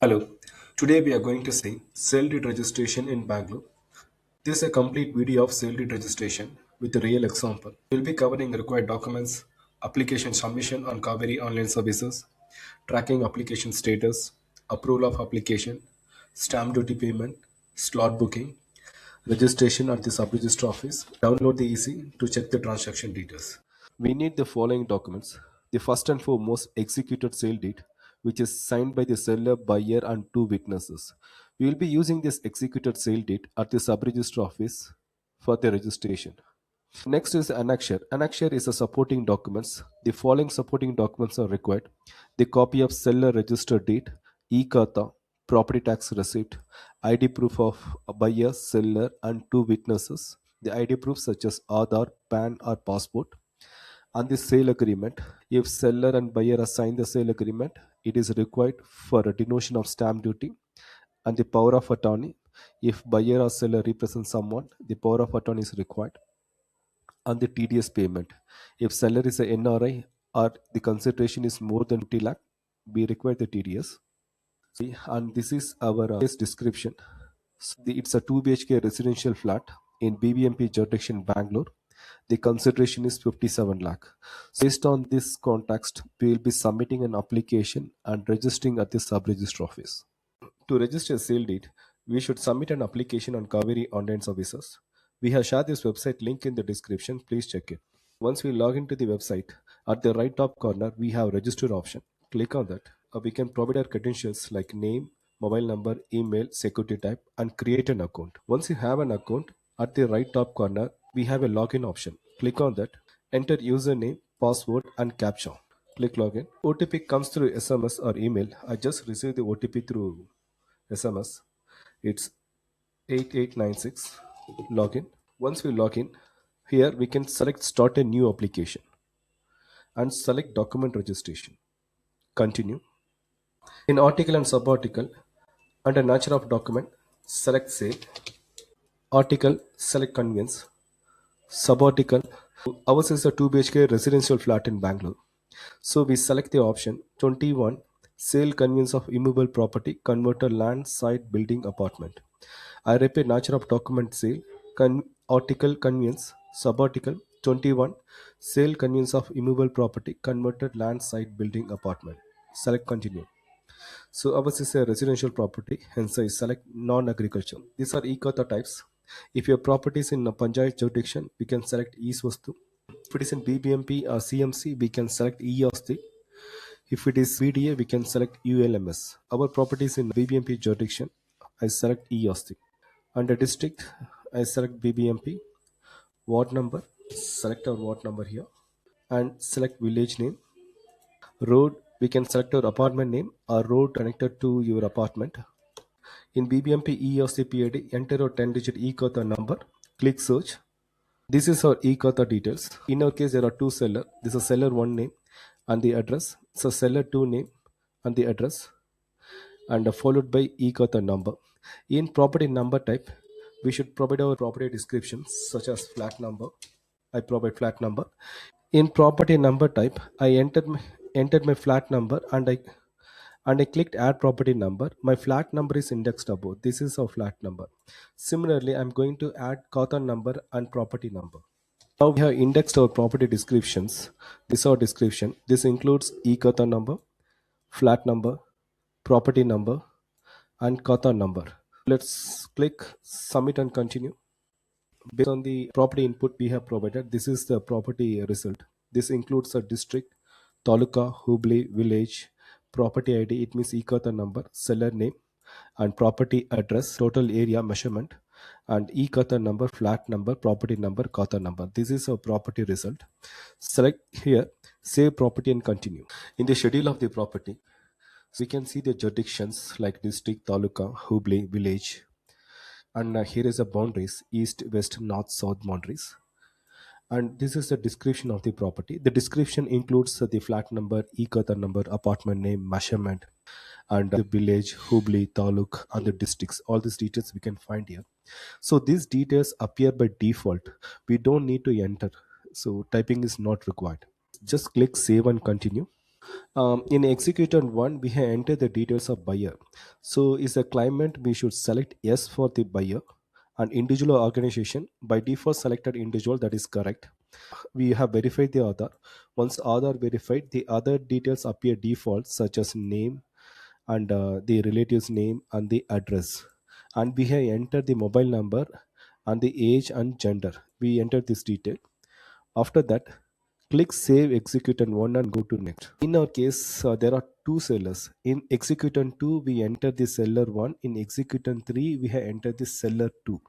Hello, today we are going to see sale deed registration in Bangalore. This is a complete video of sale deed registration with a real example. We'll be covering required documents, application submission on Kaveri online services, tracking application status, approval of application, stamp duty payment, slot booking, registration at the Sub-Registrar Office. Download the EC to check the transaction details. We need the following documents. The first and foremost executed sale deed, which is signed by the seller, buyer, and two witnesses. We will be using this executed sale deed at the sub-register office for the registration. Next is annexure. Annexure is a supporting documents. The following supporting documents are required. The copy of seller registered deed, e-kata, property tax receipt, ID proof of a buyer, seller, and two witnesses. The ID proofs such as Aadhaar, PAN, or passport and the sale agreement. If seller and buyer assign the sale agreement, it is required for a denotion of stamp duty and the power of attorney. If buyer or seller represents someone, the power of attorney is required and the TDS payment. If seller is a NRI or the consideration is more than 50 lakh, we require the TDS. And this is our case description. It's a 2 BHK residential flat in BBMP jurisdiction Bangalore. The consideration is 57 lakh. Based on this context, we will be submitting an application and registering at the sub-register office. To register a sale deed, we should submit an application on Kaveri online services. We have shared this website link in the description. Please check it. Once we log into the website, at the right top corner, we have register option. Click on that. We can provide our credentials like name, mobile number, email, security type, and create an account. Once you have an account, at the right top corner, we have a login option. Click on that. Enter username, password, and captcha. Click login. OTP comes through SMS or email. I just received the OTP through SMS. It's 8896. Login. Once we log in, here we can select start a new application and select document registration. Continue. In article and subarticle, under nature of document, select sale. Article, select conveyance. Subarticle, ours is a 2 BHK residential flat in Bangalore. So we select the option 21, sale conveyance of immovable property, converter land, site, building, apartment. I repeat, nature of document sale, article conveyance, subarticle 21, sale conveyance of immovable property, converted land, site, building, apartment. Select continue. So ours is a residential property, hence I select non-agriculture. These are e-kata types. If your property is in a Panchayat jurisdiction, we can select e-Swastu. If it is in BBMP or CMC, we can select e-Asti. If it is VDA, we can select ULMS. Our property is in BBMP jurisdiction. I select e-Asti. Under district, I select BBMP. Ward number, select our ward number here. And select village name. Road, we can select our apartment name or road connected to your apartment. In BBMP EOCPAD, enter our 10-digit e-Kata number. Click search. This is our e-Kata details. In our case, there are two seller. This is seller 1 name and the address. So seller 2 name and the address, and followed by e-Kata number. In property number type, we should provide our property descriptions such as flat number. I provide flat number. In property number type, I entered my flat number and I clicked add property number. My flat number is indexed above. This is our flat number. Similarly, I'm going to add Kata number and property number. Now we have indexed our property descriptions. This is our description. This includes e-Kata number, flat number, property number, and Kata number. Let's click submit and continue. Based on the property input we have provided, this is the property result. This includes a district, taluka, Hubli, village, property ID, it means e-Kata number, seller name, and property address, total area measurement, and e-Kata number, flat number, property number, Kata number. This is a property result. Select here, save property and continue. In the schedule of the property, we can see the jurisdictions like district, taluka, Hubli, village, and here is the boundaries, east, west, north, south boundaries. And this is the description of the property. The description includes the flat number, e-Kata number, apartment name, measurement, and the village, Hubli, Taluk, and the districts. All these details we can find here. So these details appear by default. We don't need to enter. So typing is not required. Just click save and continue. In execution 1, we have entered the details of buyer. So is a claimant, we should select yes for the buyer. An individual or organization, by default selected individual, that is correct. We have verified the other. Once other verified, the other details appear default, such as name and the relative's name and the address. And we have entered the mobile number and the age and gender. We enter this detail. After that, click Save Executant 1 and go to Next. In our case, there are two sellers. In Executant 2, we enter the seller 1. In Executant 3, we have entered the seller 2.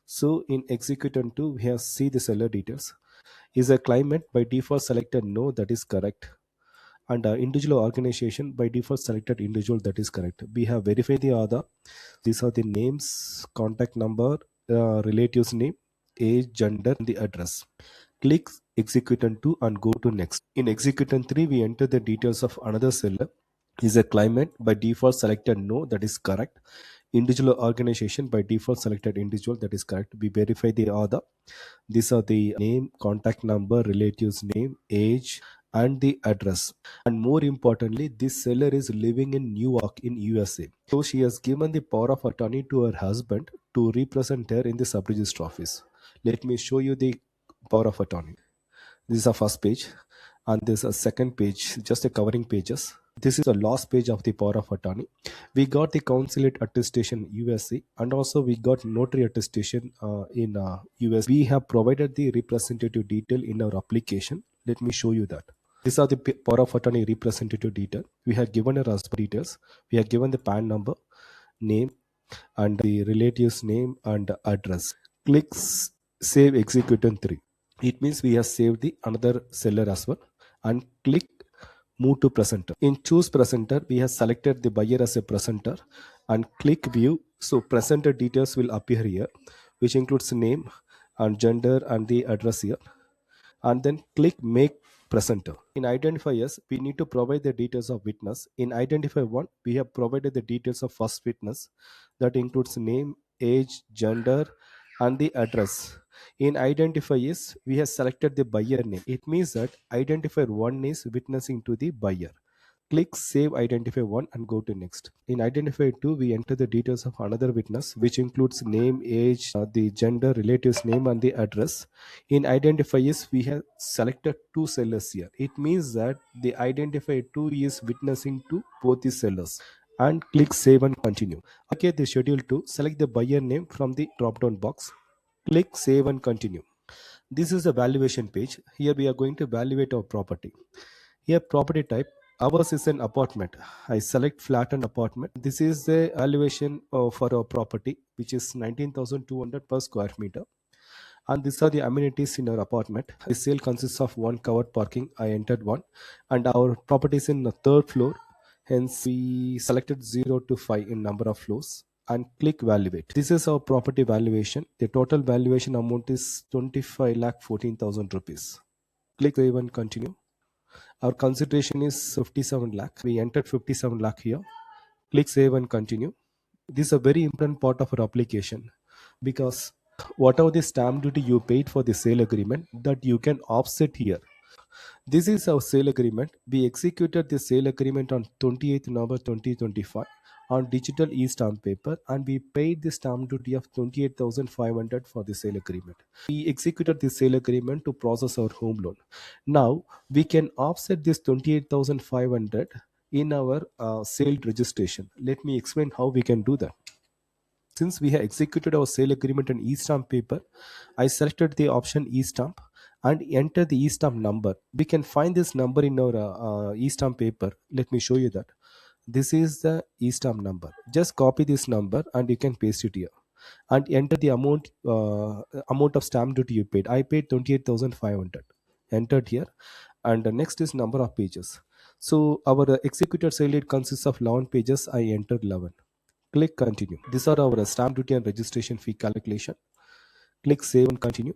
So in Executant 2, we have see the seller details. Is a claimant, by default selected no, that is correct. And individual organization, by default selected individual, that is correct. We have verified the other. These are the names, contact number, relative's name, age, gender, and the address. Click Executant 2 and go to Next. In Executant 3, we enter the details of another seller. Is a claimant, by default selected no, that is correct. Individual organization, by default selected individual, that is correct. We verify the other. These are the name, contact number, relative's name, age, and the address. And more importantly, this seller is living in Newark in USA. So she has given the power of attorney to her husband to represent her in the Sub-Registrar Office. Let me show you the power of attorney. This is a first page, and this is a second page, just a covering pages. This is the last page of the power of attorney. We got the consulate attestation USA, and also we got notary attestation in US. We have provided the representative detail in our application. Let me show you that. These are the power of attorney representative detail. We have given a husband details. We have given the PAN number, name, and the relative's name and address. Click Save Executant 3. It means we have saved the another seller as well. And click Move to Presenter. In Choose Presenter, we have selected the buyer as a presenter and click View. So presenter details will appear here, which includes name and gender and the address here. And then click Make Presenter. In identifiers, we need to provide the details of witness. In identifier 1, we have provided the details of first witness. That includes name, age, gender, and the address. In identifiers, we have selected the buyer name. It means that identifier 1 is witnessing to the buyer. Click Save Identifier 1 and go to Next. In Identifier 2, we enter the details of another witness, which includes name, age, the gender, relative's name, and the address. In Identifiers, we have selected two sellers here. It means that the Identifier 2 is witnessing to both the sellers. And click Save and Continue. Okay, the Schedule 2, select the buyer name from the drop-down box. Click Save and Continue. This is the valuation page. Here we are going to evaluate our property. Here property type, ours is an apartment. I select flat and apartment. This is the valuation for our property, which is 19,200 per square meter. And these are the amenities in our apartment. The sale consists of one covered parking. I entered one. And our property is in the third floor. Hence, we selected 0 to 5 in number of floors and click Valuate. This is our property valuation. The total valuation amount is 25,14,000 rupees. Click Save and Continue. Our consideration is 57 lakh. We entered 57 lakh here. Click Save and Continue. This is a very important part of our application because whatever the stamp duty you paid for the sale agreement, that you can offset here. This is our sale agreement. We executed the sale agreement on 28th November 2025 on digital e-stamp paper, and we paid the stamp duty of 28,500 for the sale agreement. We executed the sale agreement to process our home loan. Now we can offset this 28,500 in our sale registration. Let me explain how we can do that. Since we have executed our sale agreement on e-stamp paper, I selected the option e-stamp and enter the e-stamp number. We can find this number in our e-stamp paper. Let me show you that. This is the e-stamp number. Just copy this number and you can paste it here and enter the amount of stamp duty you paid. I paid 28,500. Entered here, and the next is number of pages. So our executed sale date consists of 11 pages. I entered 11. Click Continue. These are our stamp duty and registration fee calculation. Click Save and Continue.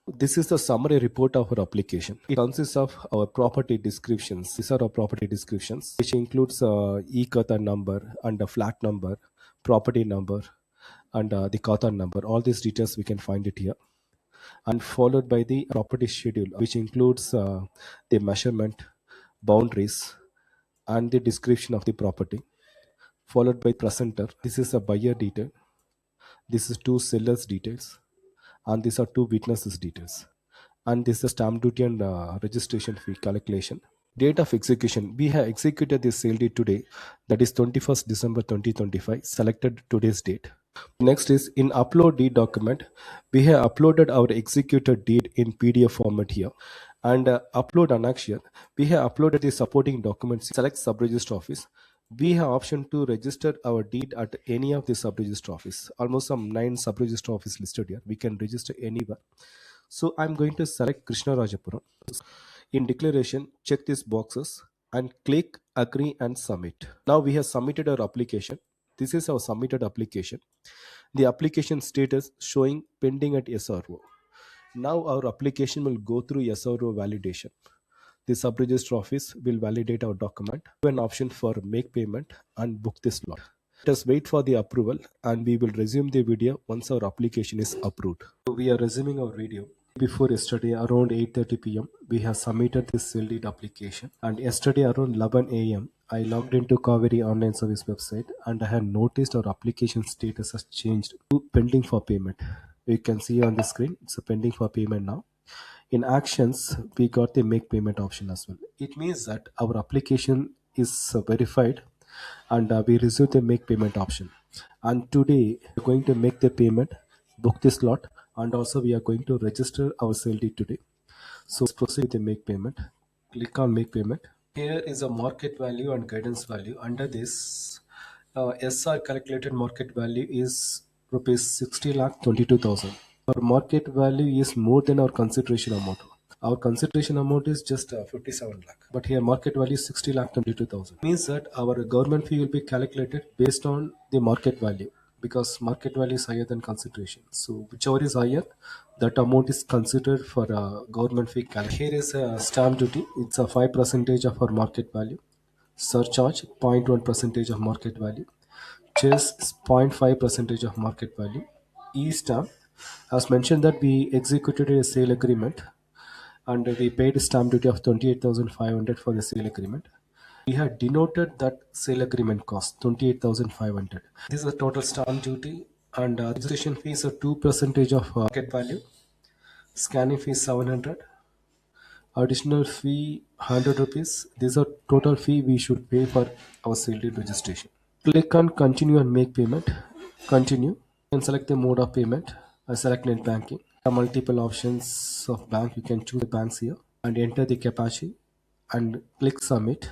This is the summary report of our application. It consists of our property descriptions. These are our property descriptions, which includes e-Kata number and the flat number, property number, and the Kata number. All these details we can find it here. And followed by the property schedule, which includes the measurement, boundaries, and the description of the property, followed by presenter. This is a buyer detail. This is two sellers details, and these are two witnesses details. And this is stamp duty and registration fee calculation. Date of execution. We have executed this sale deed today, that is 21st December 2025. Selected today's date. Next is in upload deed document. We have uploaded our executed deed in PDF format here. And upload annex here. We have uploaded the supporting documents. Select Sub-Registrar Office. We have option to register our deed at any of the Sub-Registrar Office. Almost some 9 Sub-Registrar Office listed here. We can register anywhere. So I'm going to select Krishna Rajapuram. In declaration, check these boxes and click agree and submit. Now we have submitted our application. This is our submitted application. The application status showing pending at SRO. Now our application will go through SRO validation. The sub-registrar office will validate our document. An option for make payment and book this lot. Let us wait for the approval and we will resume the video once our application is approved. So we are resuming our video. Before yesterday around 8:30 p.m. we have submitted this sale deed application, and yesterday around 11 a.m. I logged into Kaveri online service website and I had noticed our application status has changed to pending for payment. You can see on the screen it's a pending for payment now. In actions we got the make payment option as well. It means that our application is verified, and we receive the make payment option. And today we're going to make the payment, book this lot, and also we are going to register our sale deed today. So let's proceed with the make payment. Click on make payment. Here is a market value and guidance value. Under this, SR calculated market value is rupees 60 lakh 22,000. Our market value is more than our consideration amount. Our consideration amount is just 57 lakh, but here market value is 60 lakh 22,000. Means that our government fee will be calculated based on the market value, because market value is higher than consideration. So whichever is higher, that amount is considered for government fee calculation. Here is a stamp duty. It's a 5% of our market value. Surcharge 0.1 percentage of market value. Chess is 0.5 percentage of market value. E-stamp, as mentioned that we executed a sale agreement and we paid stamp duty of 28,500 for the sale agreement. We had denoted that sale agreement cost 28,500. This is the total stamp duty, and registration fees are 2% of market value. Scanning fee 700. Additional fee 100 rupees. These are total fee we should pay for our sale deed registration. Click on continue and make payment. Continue and select the mode of payment. I select net banking. There are multiple options of bank. You can choose the banks here and enter the capacity and click submit,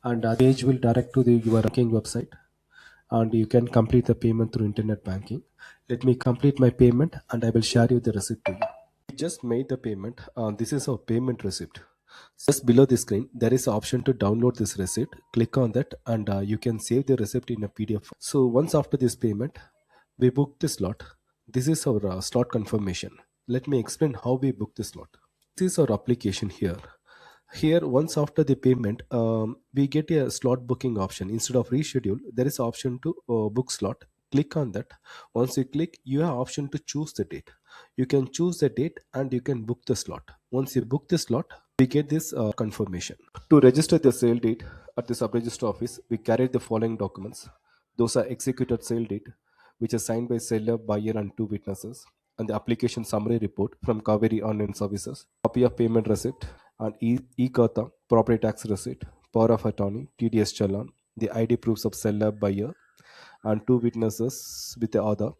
and the page will direct to the your banking website, and you can complete the payment through internet banking. Let me complete my payment and I will share you the receipt to you. We just made the payment. This is our payment receipt. Just below the screen, there is an option to download this receipt. Click on that and you can save the receipt in a PDF. So once after this payment, we book the slot. This is our slot confirmation. Let me explain how we book the slot. This is our application here. Here, once after the payment, we get a slot booking option. Instead of reschedule, there is option to book slot. Click on that. Once you click, you have option to choose the date. You can choose the date and you can book the slot. Once you book the slot, we get this confirmation. To register the sale date at the sub-registrar office, we carry the following documents. Those are executed sale date, which is signed by seller, buyer, and two witnesses, and the application summary report from Kaveri Online Services, copy of payment receipt, and e-Kata, property tax receipt, power of attorney, TDS challan, the ID proofs of seller, buyer, and two witnesses with the other,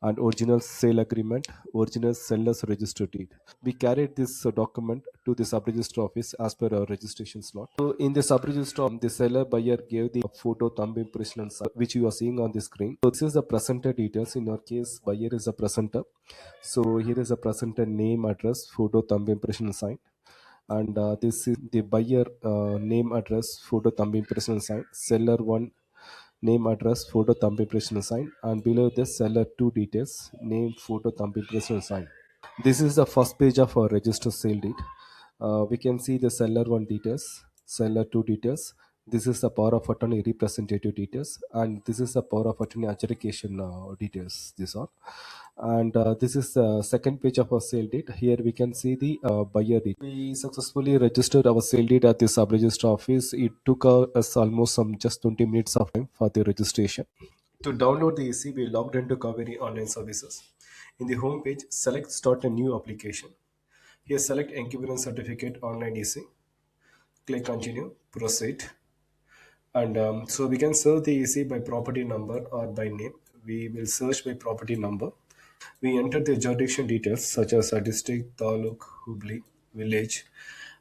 and original sale agreement, original seller's registered deed. We carried this document to the sub-registrar office as per our registration slot. So in the sub-registrar, the seller buyer gave the photo, thumb impression, and sign, which you are seeing on the screen. So this is the presenter details. In our case, buyer is a presenter. So here is a presenter name, address, photo, thumb impression, and sign. And this is the buyer name, address, photo, thumb impression, and sign. Seller one name, address, photo, thumb impression, and sign. And below this, seller two details, name, photo, thumb impression, and sign. This is the first page of our register sale deed. We can see the seller one details, seller two details, This is the power of attorney representative details, and this is the power of attorney adjudication details. This one, and this is the second page of our sale deed. Here we can see the buyer deed. We successfully registered our sale deed at the sub-registrar office. It took us almost some just 20 minutes of time for the registration. To download the EC, we logged into Kaveri online services. In the home page, select Start a new application. Here, select Equivalence Certificate Online EC. Click Continue, Proceed. And so we can search the EC by property number or by name. We will search by property number. We enter the jurisdiction details such as a district, taluk, Hubli, village,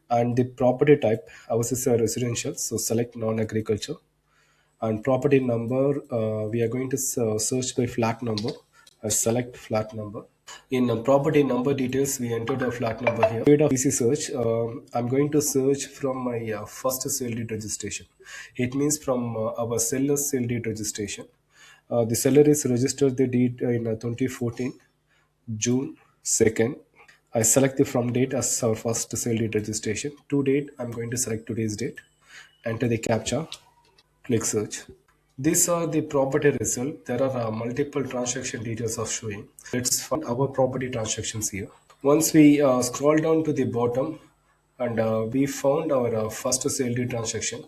and the property type. Ours is a residential, so select non-agriculture. And property number, we are going to search by flat number. Select flat number. In property number details, we enter the flat number here. Period of easy search. I'm going to search from my first sale deed registration. It means from our seller's sale deed registration. The seller is registered the deed in 2014, June 2nd. I select the from date as our first sale deed registration. To date, I'm going to select today's date. Enter the captcha. Click search. These are the property result. There are multiple transaction details of showing. Let's find our property transactions here. Once we scroll down to the bottom, and we found our first sale deed transaction,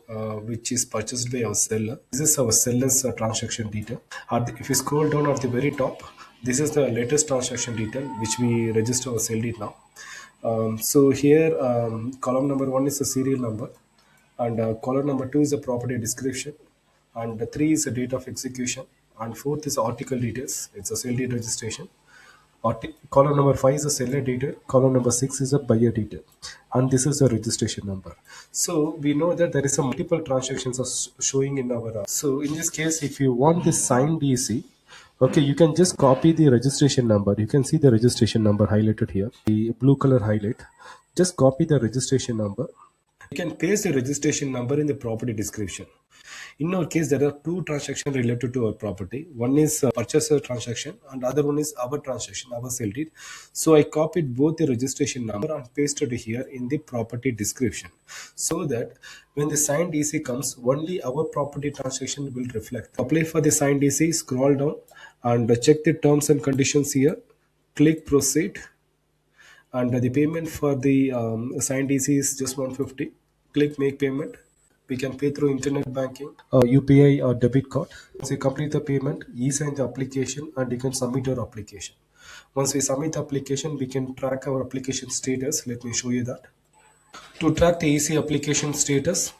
which is purchased by our seller. This is our seller's transaction detail. If you scroll down at the very top, this is the latest transaction detail which we register our sale deed now. So here, column number 1 is the serial number, and column number 2 is the property description, and 3 is the date of execution, and 4th is article details. It's a sale deed registration. Column number 5 is a seller detail. Column number 6 is a buyer detail, and this is a registration number. So we know that there is a multiple transactions showing in our. So in this case, if you want the signed EC, okay, you can just copy the registration number. You can see the registration number highlighted here, the blue color highlight. Just copy the registration number. You can paste the registration number in the property description. In our case, there are two transactions related to our property. One is purchaser transaction, and other one is our transaction, our sale deed. So I copied both the registration number and pasted here in the property description, so that when the signed EC comes, only our property transaction will reflect. Apply for the signed EC, scroll down and check the terms and conditions here. Click proceed, and the payment for the signed EC is just 150. Click make payment. We can pay through internet banking, UPI or debit card. Once you complete the payment, e-sign the application and you can submit your application. Once we submit the application, we can track our application status. Let me show you that. To track the EC application status,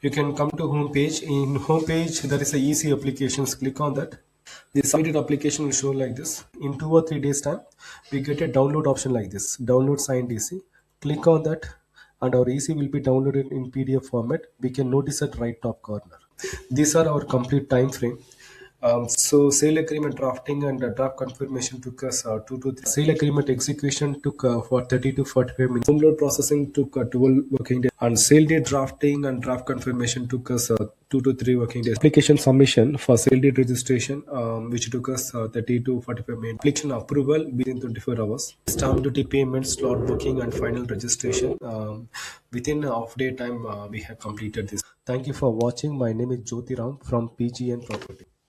you can come to home page. In home page, there is a EC applications. Click on that. The submitted application will show like this. In 2 or 3 days time, we get a download option like this. Download signed EC. Click on that, and our EC will be downloaded in PDF format. We can notice at right top corner. These are our complete time frame. So sale agreement drafting and draft confirmation took us 2 to 3. Sale agreement execution took for 30 to 45 minutes. Home loan processing took 12 working days, and sale deed drafting and draft confirmation took us 2 to 3 working days. Application submission for sale deed registration, which took us 30 to 45 minutes. Application approval within 24 hours. Stamp duty payment, slot booking, and final registration. Within a half day time, we have completed this. Thank you for watching. My name is Jyotiram from PGN Property.